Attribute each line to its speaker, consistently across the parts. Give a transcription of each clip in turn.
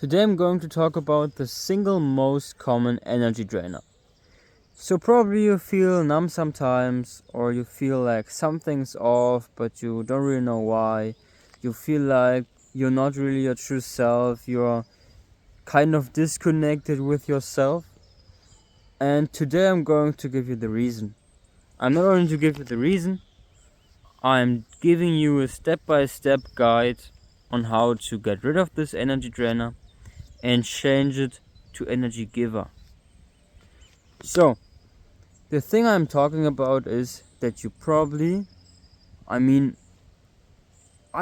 Speaker 1: Today I'm going to talk about the single most common energy drainer. So probably you feel numb sometimes, or you feel like something's off but you don't really know why. You feel like you're not really your true self, you're kind of disconnected with yourself. And today I'm going to give you the reason. I'm not going to give you the reason, I'm giving you a step-by-step guide on how to get rid of this energy drainer and change it to energy giver. So, the thing I'm talking about is that you probably, I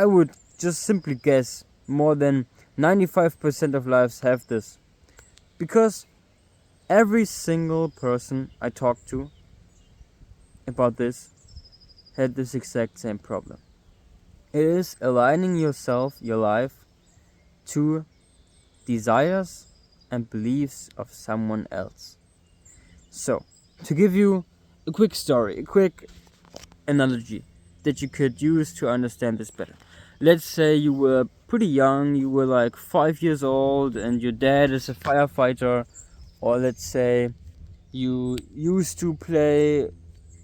Speaker 1: would just simply guess more than 95% of lives have this. Because every single person I talked to about this had this exact same problem. It is aligning yourself, your life, to desires and beliefs of someone else. So, to give you a quick story, a quick analogy that you could use to understand this better. Let's say you were pretty young, you were like 5 years old, and your dad is a firefighter, or let's say you used to play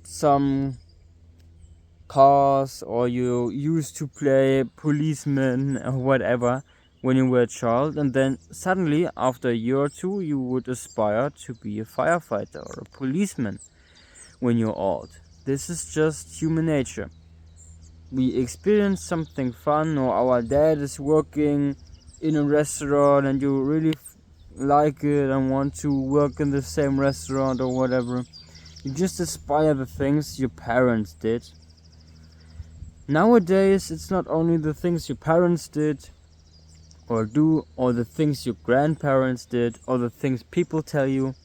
Speaker 1: some cars, or you used to play policeman or whatever when you were a child, and then suddenly after a year or two you would aspire to be a firefighter or a policeman when you're old. This is just human nature. We experience something fun, or our dad is working in a restaurant and you really like it and want to work in the same restaurant or whatever. You just aspire the things your parents did. Nowadays, it's not only the things your parents did or do, or the things your grandparents did, or the things people tell you.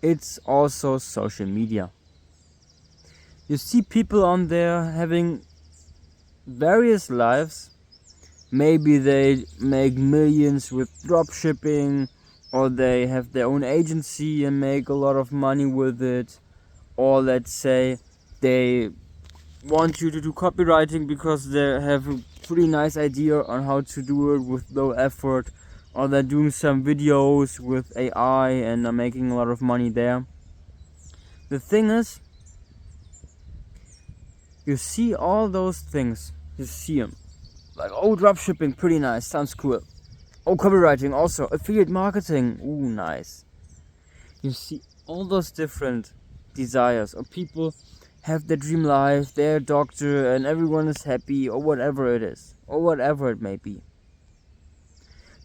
Speaker 1: It's also social media. You see people on there having various lives. Maybe they make millions with dropshipping, or they have their own agency and make a lot of money with it, or let's say they want you to do copywriting because they have a pretty nice idea on how to do it with low effort, or they're doing some videos with AI and are making a lot of money there. The thing is, you see all those things, you see them. Like, oh, dropshipping, pretty nice, sounds cool. Oh, copywriting also, affiliate marketing, ooh, nice. You see all those different desires, or people have their dream life, they're a doctor and everyone is happy, or whatever it is, or whatever it may be.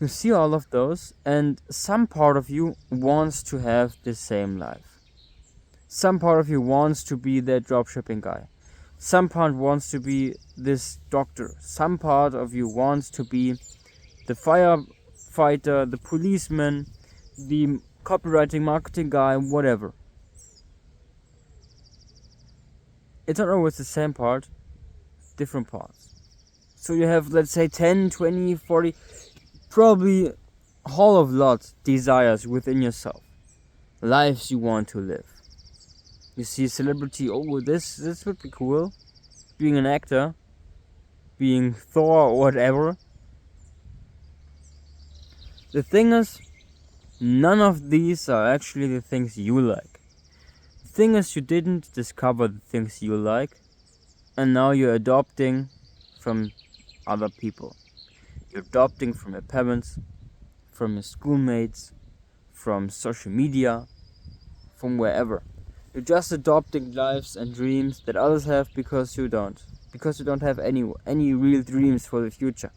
Speaker 1: You see all of those, and some part of you wants to have the same life. Some part of you wants to be that dropshipping guy. Some part wants to be this doctor. Some part of you wants to be the firefighter, the policeman, the copywriting marketing guy, whatever. It's not always the same part, different parts. So you have, let's say, 10, 20, 40, probably a whole of lot desires within yourself. Lives you want to live. You see a celebrity, oh, this would be cool. Being an actor, being Thor or whatever. The thing is, none of these are actually the things you like. The thing is, you didn't discover the things you like, and now you're adopting from other people. You're adopting from your parents, from your schoolmates, from social media, from wherever. You're just adopting lives and dreams that others have because you don't. Because you don't have any real dreams for the future.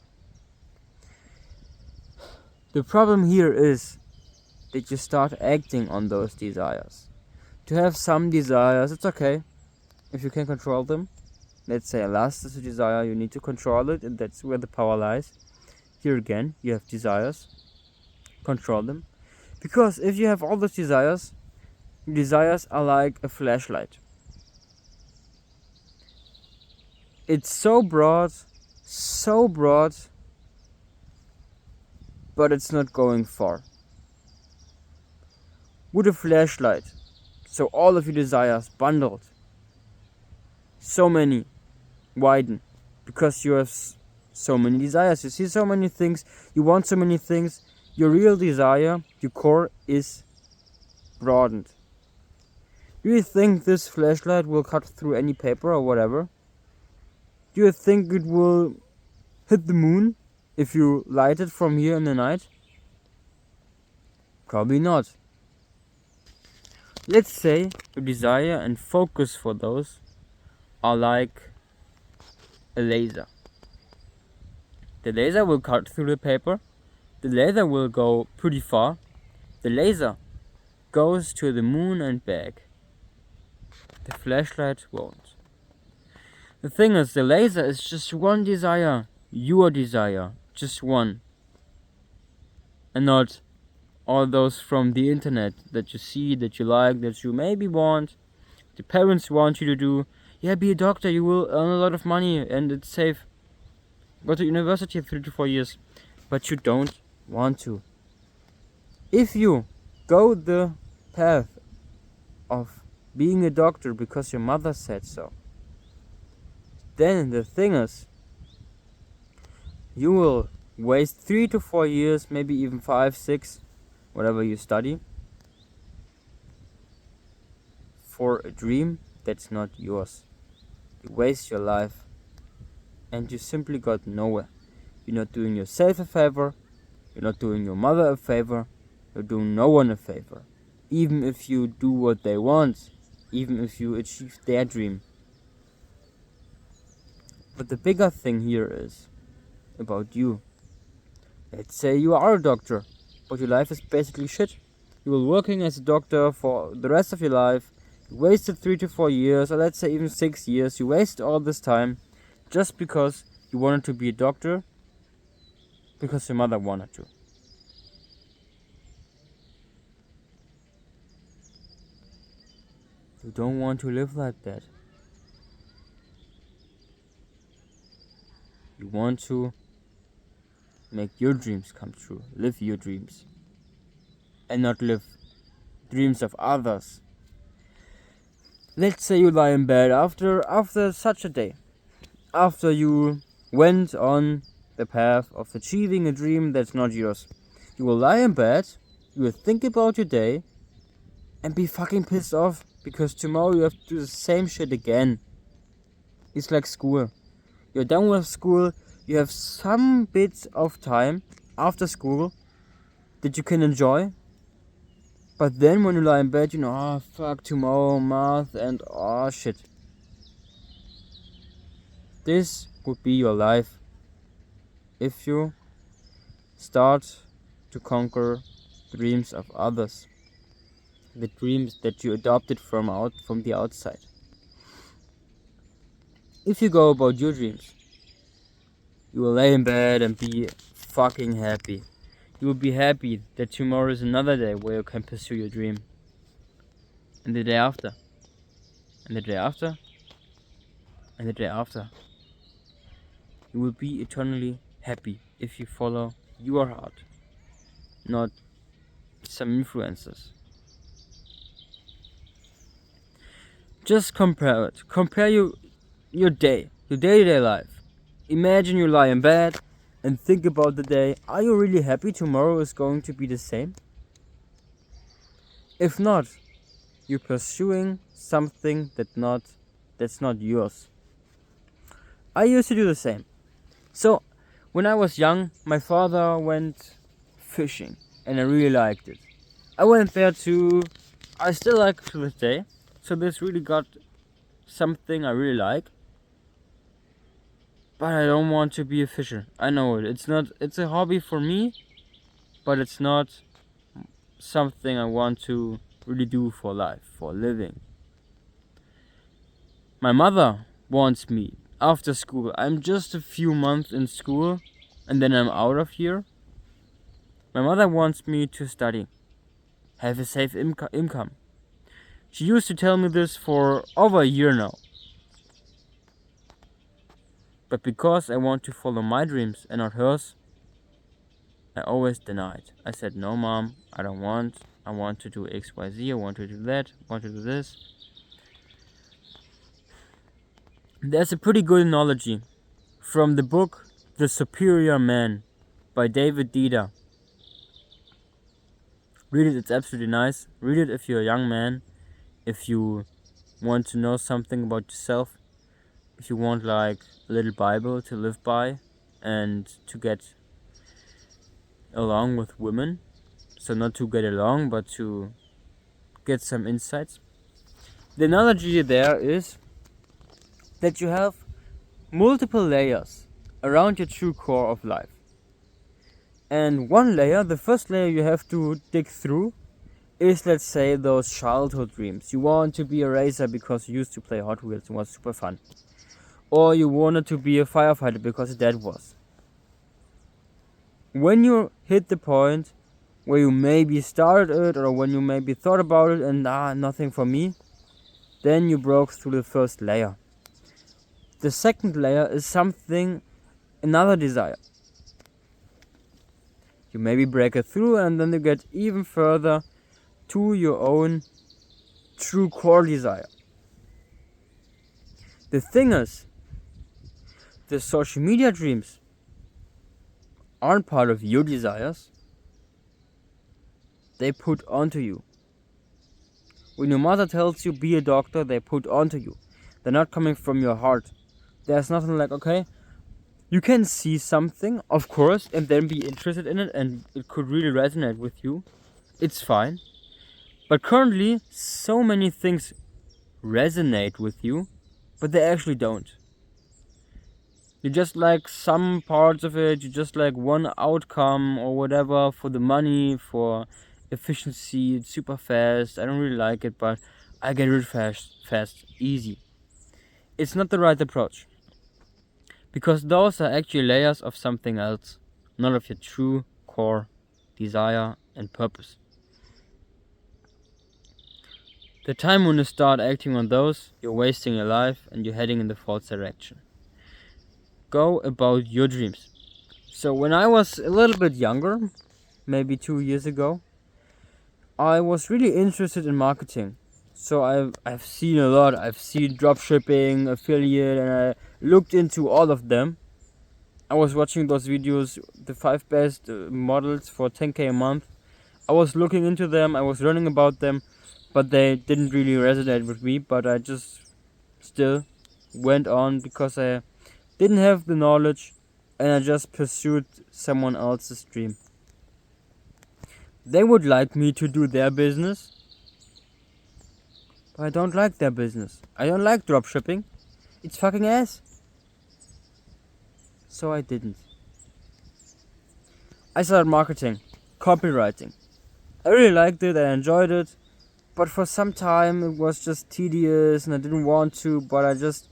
Speaker 1: The problem here is that you start acting on those desires. To have some desires, it's okay if you can control them. Let's say lust is a desire, you need to control it, and that's where the power lies. Here again, you have desires, control them. Because if you have all those desires are like a flashlight. It's so broad, but it's not going far. With a flashlight, so all of your desires bundled, so many widen, because you have so many desires, you see so many things, you want so many things, your real desire, your core is broadened. Do you think this flashlight will cut through any paper or whatever? Do you think it will hit the moon if you light it from here in the night? Probably not. Let's say your desire and focus for those are like a laser. The laser will cut through the paper. The laser will go pretty far. The laser goes to the moon and back. The flashlight won't. The thing is, the laser is just one desire. Your desire. Just one. And not all those from the internet that you see, that you like, that you maybe want. The parents want you to do. Yeah, be a doctor, you will earn a lot of money and it's safe. Go to university 3 to 4 years. But you don't want to. If you go the path of being a doctor because your mother said so, then the thing is, you will waste 3 to 4 years, maybe even 5, 6, whatever you study, for a dream that's not yours. You waste your life and you simply got nowhere. You're not doing yourself a favor, you're not doing your mother a favor, you're doing no one a favor. Even if you do what they want, even if you achieve their dream. But the bigger thing here is about you. Let's say you are a doctor, but your life is basically shit. You will working as a doctor for the rest of your life. You wasted 3 to 4 years, or let's say even 6 years. You wasted all this time just because you wanted to be a doctor, because your mother wanted to. You don't want to live like that. You want to make your dreams come true. Live your dreams. And not live dreams of others. Let's say you lie in bed after such a day. After you went on the path of achieving a dream that's not yours. You will lie in bed, you will think about your day, and be fucking pissed off because tomorrow you have to do the same shit again. It's like school. You're done with school, you have some bits of time after school that you can enjoy. But then when you lie in bed, you know, oh fuck, tomorrow, math, and oh shit. This would be your life if you start to conquer dreams of others. The dreams that you adopted from the outside. If you go about your dreams, you will lay in bed and be fucking happy. You will be happy that tomorrow is another day where you can pursue your dream. And the day after. And the day after. And the day after. You will be eternally happy if you follow your heart, not some influences. Just compare it. Compare your day, your day-to-day life. Imagine you lie in bed and think about the day. Are you really happy tomorrow is going to be the same? If not, you're pursuing something that's not yours. I used to do the same. So, when I was young, my father went fishing and I really liked it. I went there too. I still like it to this day. So this really got something I really like. But I don't want to be a fisher. I know it. It's a hobby for me, but it's not something I want to really do for life, for living. My mother wants me after school. I'm just a few months in school and then I'm out of here. My mother wants me to study, have a safe income. She used to tell me this for over a year now. But because I want to follow my dreams and not hers, I always denied. I said, no mom, I don't want. I want to do X, Y, Z, I want to do that, I want to do this. There's a pretty good analogy from the book The Superior Man by David Dida. Read it, it's absolutely nice. Read it if you're a young man, if you want to know something about yourself, if you want like a little Bible to live by and to get along with women. So not to get along, but to get some insights. The analogy there is that you have multiple layers around your true core of life. And one layer, the first layer you have to dig through, is, let's say, those childhood dreams. You want to be a racer because you used to play Hot Wheels and was super fun. Or you wanted to be a firefighter because your dad was. When you hit the point where you maybe started it, or when you maybe thought about it and nothing for me, then you broke through the first layer. The second layer is something, another desire. You maybe break it through and then you get even further to your own true core desire. The thing is, the social media dreams aren't part of your desires. They put onto you. When your mother tells you be a doctor, they put onto you. They're not coming from your heart. There's nothing like, okay, you can see something, of course, and then be interested in it, and it could really resonate with you. It's fine. But currently, so many things resonate with you, but they actually don't. You just like some parts of it, you just like one outcome or whatever for the money, for efficiency, it's super fast. I don't really like it, but I get rid fast, easy. It's not the right approach. Because those are actually layers of something else, not of your true core desire and purpose. The time when you start acting on those, you're wasting your life and you're heading in the false direction. Go about your dreams. So when I was a little bit younger, maybe 2 years ago, I was really interested in marketing. So I've seen a lot. I've seen dropshipping, affiliate, and I looked into all of them. I was watching those videos, the 5 best models for 10k a month. I was looking into them, I was learning about them, but they didn't really resonate with me. But I just still went on because I didn't have the knowledge and I just pursued someone else's dream. They would like me to do their business, but I don't like their business. I don't like dropshipping. It's fucking ass. So I didn't. I started marketing, copywriting. I really liked it, I enjoyed it, but for some time it was just tedious and I didn't want to, but I just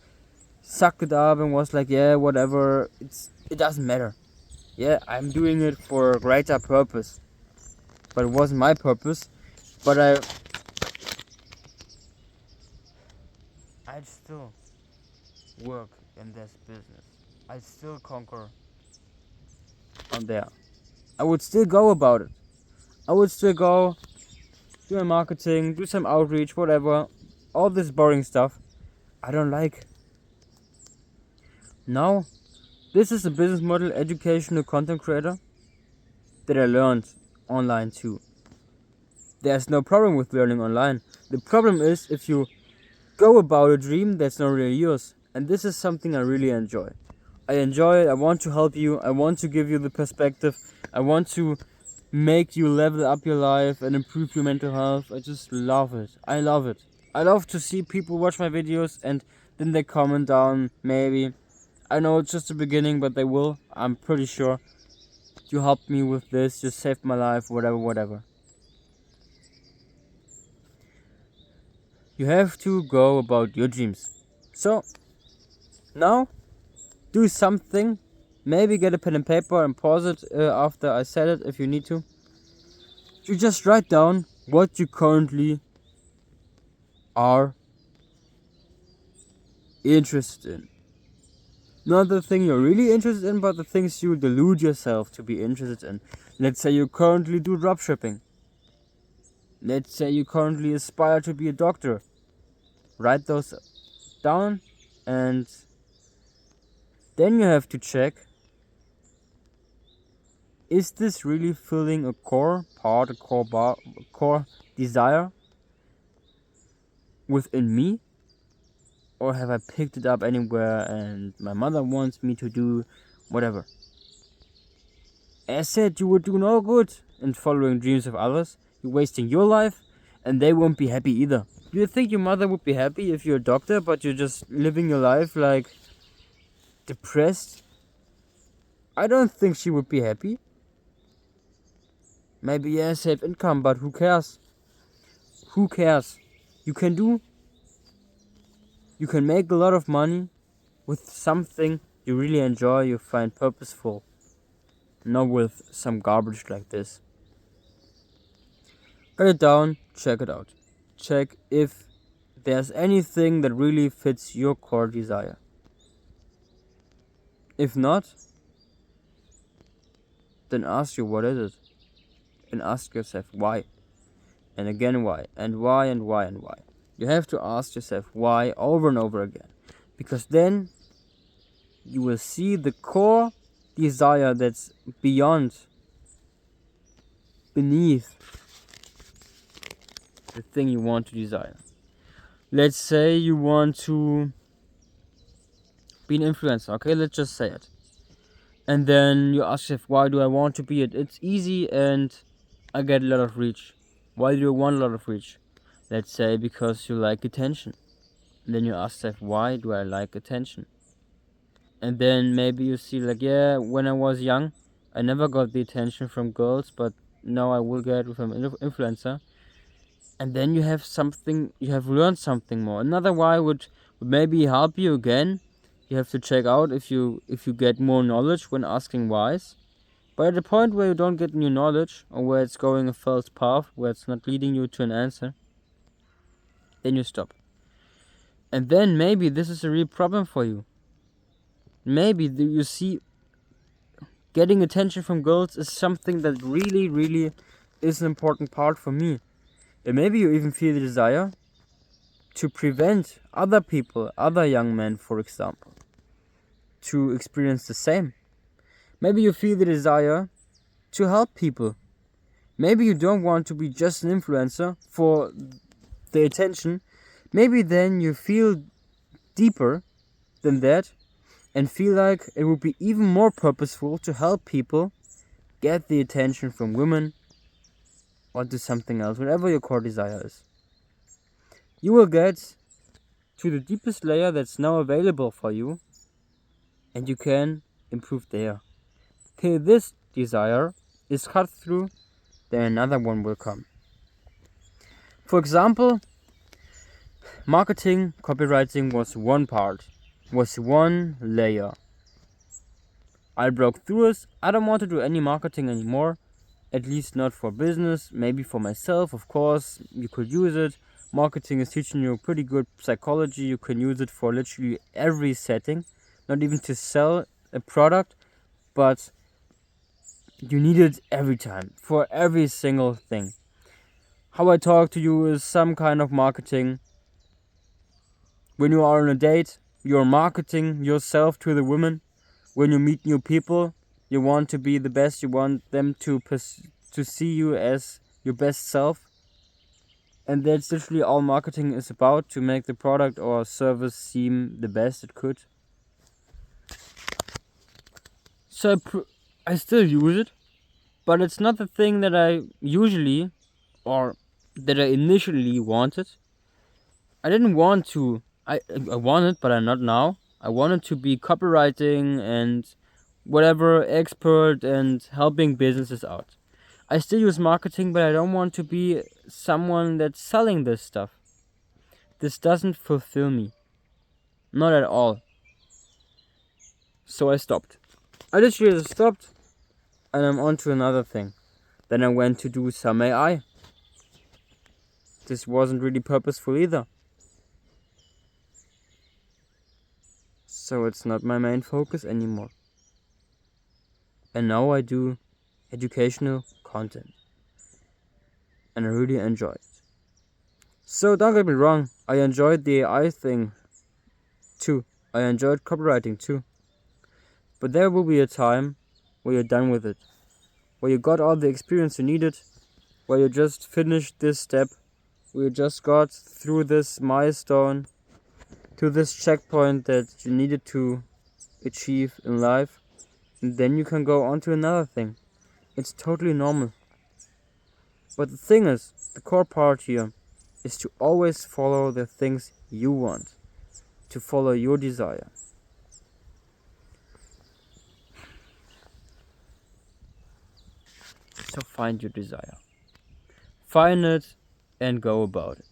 Speaker 1: sucked it up and was like, yeah, whatever, it doesn't matter. Yeah, I'm doing it for a greater purpose. But it wasn't my purpose, but I'd still work in this business. I'd still conquer on there. I would still go about it. I would still go do my marketing, do some outreach, whatever. All this boring stuff I don't like. Now, this is a business model, educational content creator, that I learned online too. There's no problem with learning online. The problem is if you go about a dream that's not really yours. And this is something I really enjoy. I enjoy it. I want to help you. I want to give you the perspective. I want to make you level up your life and improve your mental health. I just love it. I love it. I love to see people watch my videos and then they comment down, maybe. I know it's just the beginning, but they will. I'm pretty sure. You helped me with this. You saved my life. Whatever. You have to go about your dreams. So, now, do something. Maybe get a pen and paper and pause it after I said it if you need to. You just write down what you currently are interested in. Not the thing you're really interested in, but the things you delude yourself to be interested in. Let's say you currently do dropshipping. Let's say you currently aspire to be a doctor. Write those down and then you have to check is this really filling a core part, core desire within me? Or have I picked it up anywhere and my mother wants me to do whatever? As said, you would do no good in following dreams of others. You're wasting your life and they won't be happy either. Do you think your mother would be happy if you're a doctor but you're just living your life like depressed? I don't think she would be happy. Maybe yes, save income, but who cares? Who cares? You can make a lot of money with something you really enjoy, you find purposeful. Not with some garbage like this. Write it down, check it out. Check if there's anything that really fits your core desire. If not, then ask you what is it. And ask yourself why. And again why. And why and why and why. You have to ask yourself why over and over again. Because then you will see the core desire that's beneath the thing you want to desire. Let's say you want to be an influencer, okay? Let's just say it. And then you ask yourself, why do I want to be it? It's easy and I get a lot of reach. Why do you want a lot of reach? Let's say because you like attention. And then you ask yourself, why do I like attention? And then maybe you see like, yeah, when I was young, I never got the attention from girls, but now I will get it from an influencer. And then you have learned something more. Another why would maybe help you again. You have to check out if you get more knowledge when asking whys. But at the point where you don't get new knowledge, or where it's going a false path, where it's not leading you to an answer, then you stop. And then maybe this is a real problem for you. Maybe you see getting attention from girls is something that really, really is an important part for me. And maybe you even feel the desire to prevent other people, other young men, for example, to experience the same. Maybe you feel the desire to help people. Maybe you don't want to be just an influencer for the attention. Maybe then you feel deeper than that and feel like it would be even more purposeful to help people get the attention from women or do something else, whatever your core desire is. You will get to the deepest layer that's now available for you and you can improve there. Till this desire is cut through, then another one will come. For example, marketing, copywriting was one part, was one layer. I broke through it. I don't want to do any marketing anymore, at least not for business, maybe for myself, of course, you could use it. Marketing is teaching you pretty good psychology, you can use it for literally every setting, not even to sell a product, but you need it every time, for every single thing. How I talk to you is some kind of marketing. When you are on a date, you're marketing yourself to the women. When you meet new people, you want to be the best, you want them to see you as your best self. And that's literally all marketing is about, to make the product or service seem the best it could. So I still use it, but it's not the thing that I usually, or that I initially wanted. I didn't want to, I wanted, but I'm not now. I wanted to be copywriting and whatever expert and helping businesses out. I still use marketing, but I don't want to be someone that's selling this stuff. This doesn't fulfill me. Not at all. So I stopped. I literally just stopped and I'm on to another thing. Then I went to do some AI. This wasn't really purposeful either. So it's not my main focus anymore. And now I do educational content. And I really enjoy it. So don't get me wrong, I enjoyed the AI thing too. I enjoyed copywriting too. But there will be a time where you're done with it. where you got all the experience you needed, where you just finished this step, where you just got through this milestone, to this checkpoint that you needed to achieve in life, and then you can go on to another thing. It's totally normal. But the thing is, the core part here is to always follow the things you want, to follow your desire. So find your desire. Find it and go about it.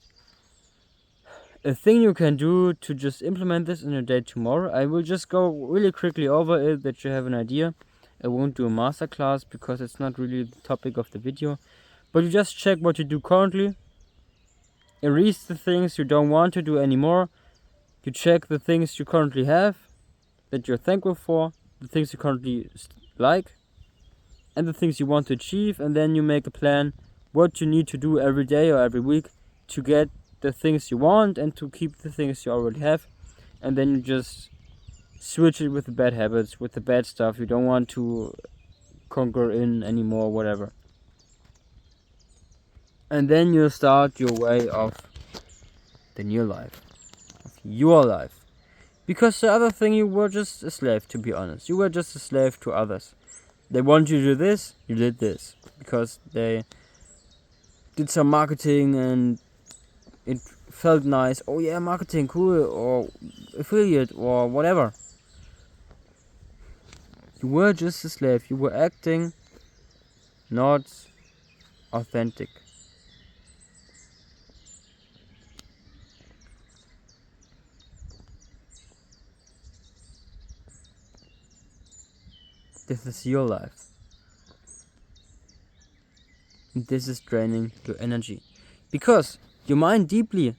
Speaker 1: A thing you can do to just implement this in your day tomorrow, I will just go really quickly over it that you have an idea. I won't do a masterclass because it's not really the topic of the video. But you just check what you do currently. Erase the things you don't want to do anymore. You check the things you currently have, that you're thankful for, the things you currently like, and the things you want to achieve, and then you make a plan what you need to do every day or every week to get the things you want and to keep the things you already have. And then you just switch it with the bad habits, with the bad stuff you don't want to conquer in anymore, whatever. And then you start your way of the new life, of your life. Because the other thing, you were just a slave, to be honest. You were just a slave to others. They want you to do this, you did this. Because they did some marketing and it felt nice. Oh yeah, marketing, cool, or affiliate, or whatever. You were just a slave. You were acting not authentic. This is your life. This is draining your energy. Because your mind deeply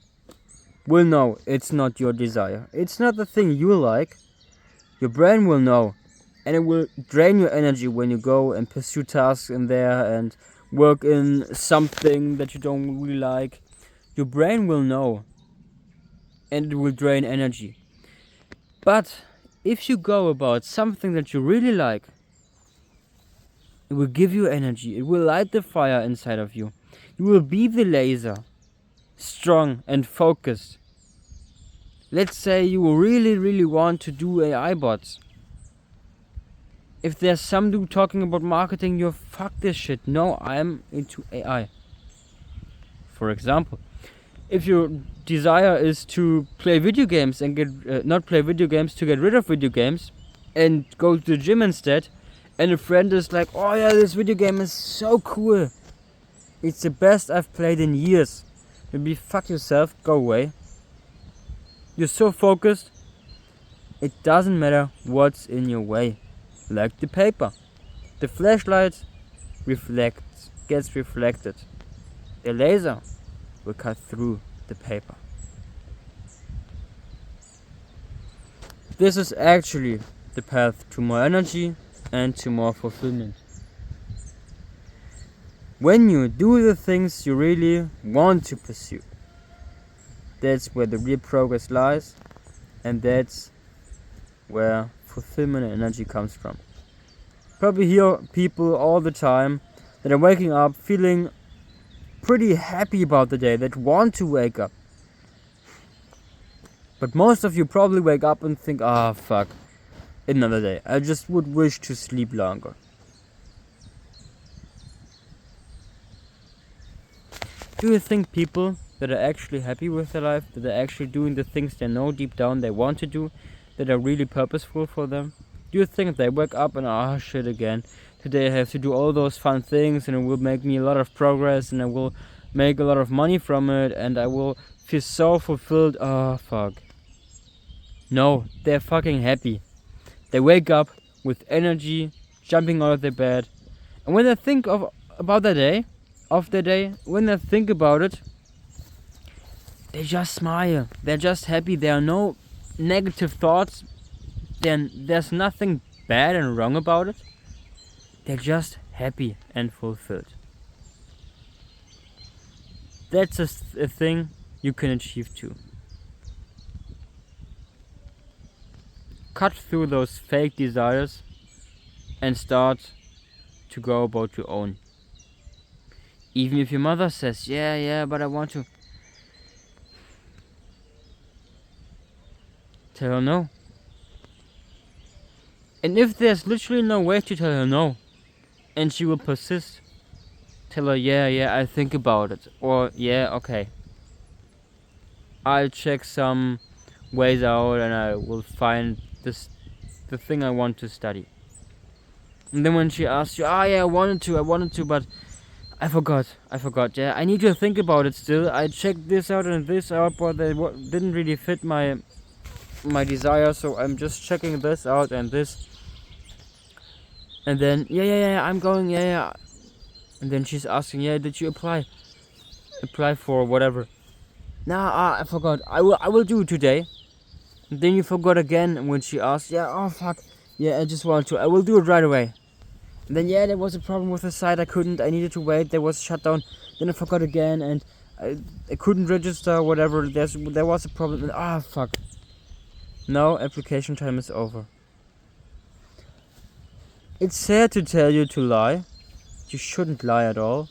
Speaker 1: will know it's not your desire. It's not the thing you like. Your brain will know. And it will drain your energy when you go and pursue tasks in there and work in something that you don't really like. Your brain will know. And it will drain energy. But if you go about something that you really like, it will give you energy. It will light the fire inside of you. You will be the laser. Strong and focused. Let's say you really want to do AI bots. If there's some dude talking about marketing, you fuck this shit. No, I'm into AI. For example, if your desire is to play video games and get not play video games, to get rid of video games and go to the gym instead, and a friend is like, oh yeah, this video game is so cool. It's the best I've played in years. Maybe fuck yourself, go away. You're so focused, it doesn't matter what's in your way. Like the paper. The flashlight gets reflected. The laser will cut through the paper. This is actually the path to more energy and to more fulfillment. When you do the things you really want to pursue, that's where the real progress lies, and that's where fulfillment and energy comes from. Probably hear people all the time that are waking up feeling pretty happy about the day, that want to wake up. But most of you probably wake up and think, fuck, another day. I just would wish to sleep longer. Do you think people that are actually happy with their life, that are actually doing the things they know deep down they want to do, that are really purposeful for them, do you think they wake up and shit again, today I have to do all those fun things and it will make me a lot of progress and I will make a lot of money from it and I will feel so fulfilled, fuck. No, they're fucking happy. They wake up with energy, jumping out of their bed, and when they think about their day, when they think about it, they just smile. They're just happy. There are no negative thoughts. Then there's nothing bad and wrong about it. They're just happy and fulfilled. That's a thing you can achieve too. Cut through those fake desires and start to go about your own. Even if your mother says, yeah, but I want to. Tell her no. And if there's literally no way to tell her no, and she will persist, tell her, yeah, I think about it. Or, yeah, okay. I'll check some ways out and I will find the thing I want to study. And then when she asks you, yeah, I wanted to, but I forgot. Yeah, I need to think about it still. I checked this out and this out, but they didn't really fit my desire, so I'm just checking this out and this. And then, yeah, I'm going, yeah. And then she's asking, did you apply? Apply for whatever. Nah, I forgot. I will do it today. And then you forgot again when she asks, fuck. Yeah, I just want to. I will do it right away. And then, there was a problem with the site. I needed to wait. There was a shutdown. Then I forgot again, and I couldn't register, whatever. There was a problem. And, fuck. Now application time is over. It's sad to tell you to lie. You shouldn't lie at all.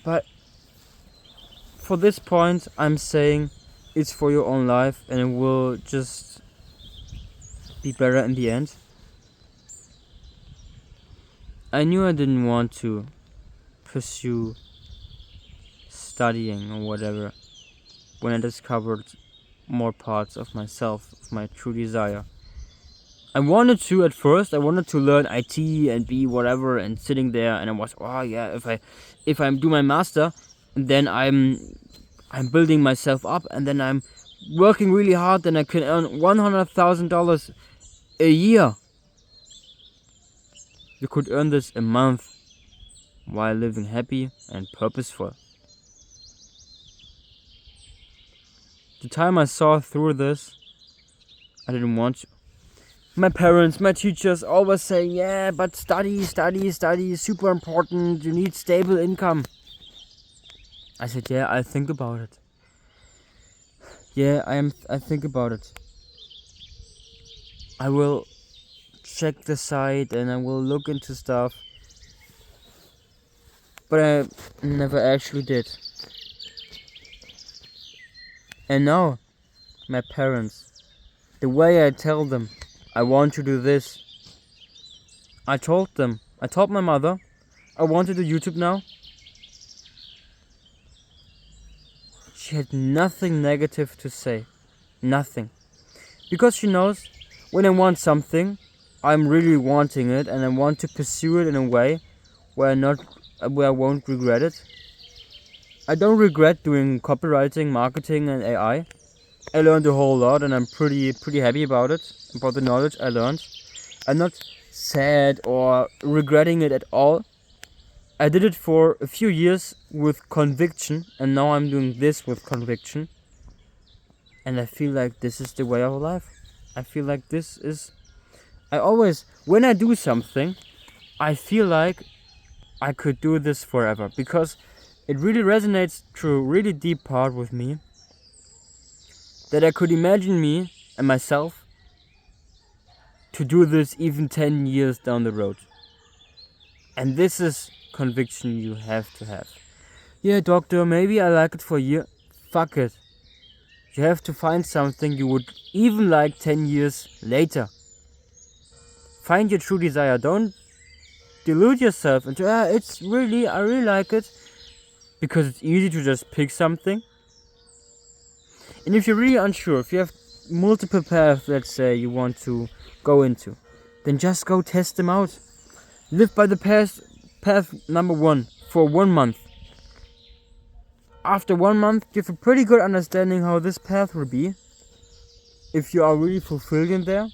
Speaker 1: But for this point, I'm saying it's for your own life and it will just be better in the end. I knew I didn't want to pursue studying or whatever when I discovered more parts of myself, of my true desire. I wanted to at first. I wanted to learn IT and be whatever and sitting there, and I was, if I do my master, then I'm building myself up, and then I'm working really hard, then I can earn $100,000 a year. You could earn this a month while living happy and purposeful. The time I saw through this, I didn't want to. My parents, my teachers always saying, but study, super important, you need stable income. I said, I think about it. I think about it. I will check the site and I will look into stuff. But I never actually did. And now, my parents, the way I tell them, I want to do this. I told my mother, I want to do YouTube now. She had nothing negative to say. Nothing. Because she knows when I want something, I'm really wanting it and I want to pursue it in a way where I won't regret it. I don't regret doing copywriting, marketing and AI. I learned a whole lot and I'm pretty happy about it, about the knowledge I learned. I'm not sad or regretting it at all. I did it for a few years with conviction and now I'm doing this with conviction. And I feel like this is the way of life. I feel like when I do something, I feel like I could do this forever because it really resonates to a really deep part with me. That I could imagine me and myself to do this even 10 years down the road. And this is conviction you have to have. Yeah, doctor, maybe I like it for a year. Fuck it. You have to find something you would even like 10 years later. Find your true desire. Don't delude yourself into, I really like it. Because it's easy to just pick something. And if you're really unsure, if you have multiple paths, let's say, you want to go into, then just go test them out. Live by the path number 1 for 1 month. After 1 month, you have a pretty good understanding how this path will be. If you are really fulfilled in there.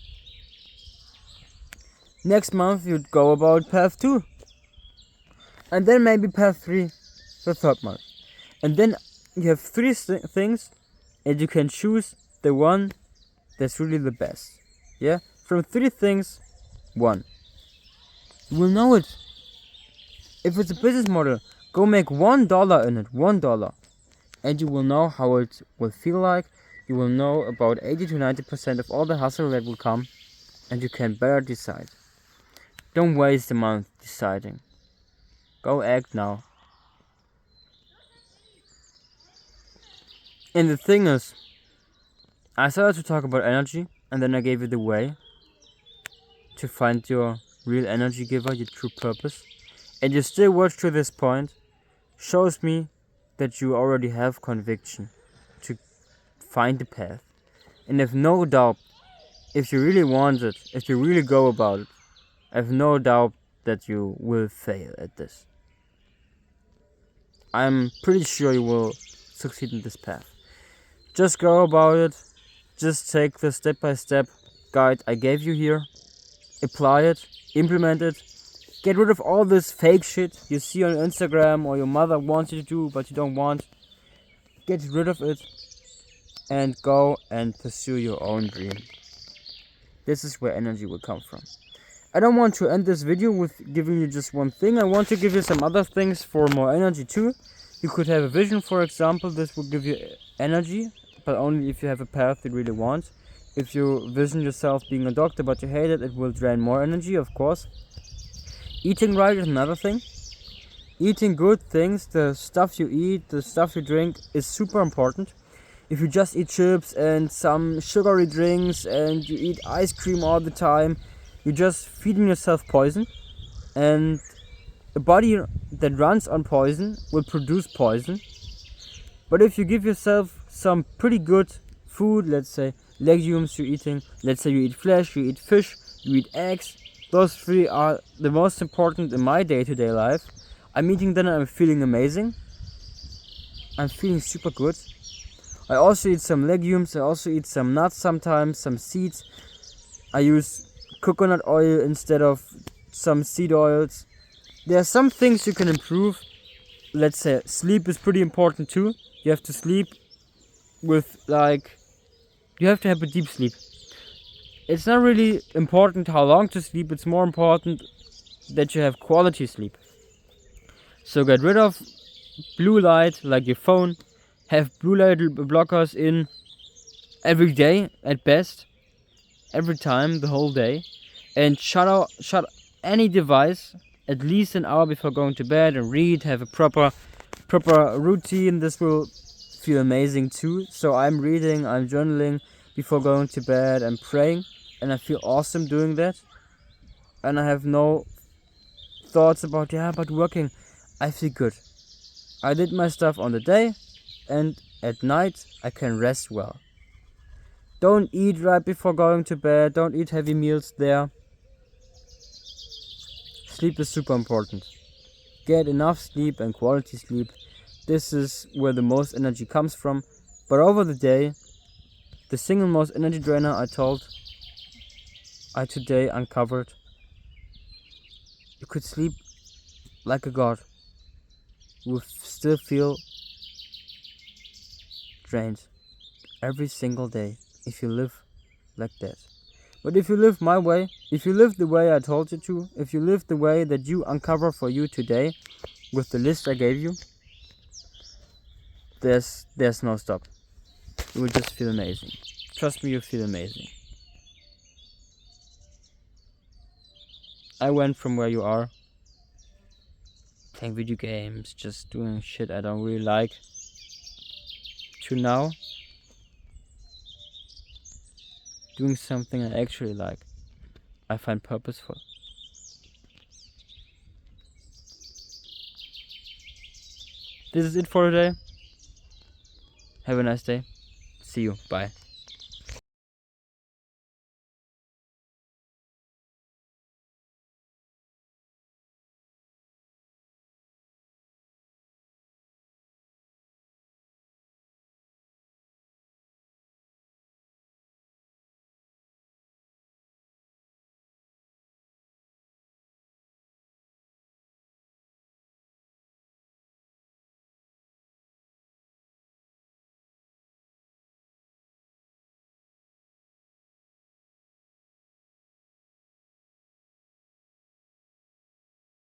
Speaker 1: Next month, you'd go about path 2. And then maybe path 3, the 3rd month. And then you have 3 things. And you can choose the one that's really the best. Yeah? From 3 things, 1. You will know it. If it's a business model, go make $1 in it. $1. And you will know how it will feel like. You will know about 80 to 90% of all the hustle that will come. And you can better decide. Don't waste a month deciding. Go act now. And the thing is, I started to talk about energy, and then I gave you the way to find your real energy giver, your true purpose. And you still watch to this point, shows me that you already have conviction to find the path. And I've no doubt, if you really want it, if you really go about it, I've no doubt that you will fail at this. I'm pretty sure you will succeed in this path. Just go about it. Just take the step-by-step guide I gave you here. Apply it. Implement it. Get rid of all this fake shit you see on Instagram or your mother wants you to do but you don't want. Get rid of it and go and pursue your own dream. This is where energy will come from. I don't want to end this video with giving you just one thing. I want to give you some other things for more energy too. You could have a vision, for example. This will give you energy, but only if you have a path you really want. If you vision yourself being a doctor but you hate it, it will drain more energy, of course. Eating right is another thing. Eating good things, the stuff you eat, the stuff you drink is super important. If you just eat chips and some sugary drinks and you eat ice cream all the time, you're just feeding yourself poison. And a body that runs on poison will produce poison. But if you give yourself some pretty good food, let's say legumes you're eating, let's say you eat flesh, you eat fish, you eat eggs, those three are the most important in my day-to-day life. I'm eating them and I'm feeling amazing. I'm feeling super good. I also eat some legumes, I also eat some nuts sometimes, some seeds. I use coconut oil instead of some seed oils. There are some things you can improve. Let's say sleep is pretty important too. You have to sleep with you have to have a deep sleep. It's not really important how long to sleep, it's more important that you have quality sleep. So get rid of blue light like your phone. Have blue light blockers in every day at best. Every time, the whole day. And shut any device at least an hour before going to bed and read. Have a proper routine. This will feel amazing too. So I'm reading, I'm journaling before going to bed and praying. And I feel awesome doing that. And I have no thoughts about, but working. I feel good. I did my stuff on the day, and at night I can rest well. Don't eat right before going to bed. Don't eat heavy meals there. Sleep is super important. Get enough sleep and quality sleep. This is where the most energy comes from. But over the day, the single most energy drainer I today uncovered. You could sleep like a god. You will still feel drained every single day if you live like that. But if you live my way, if you live the way I told you to, if you live the way that you uncover for you today with the list I gave you, there's no stop. You will just feel amazing. Trust me, you feel amazing. I went from where you are, playing video games, just doing shit I don't really like, to now doing something I actually like, I find purposeful. This is it for today. Have a nice day. See you. Bye.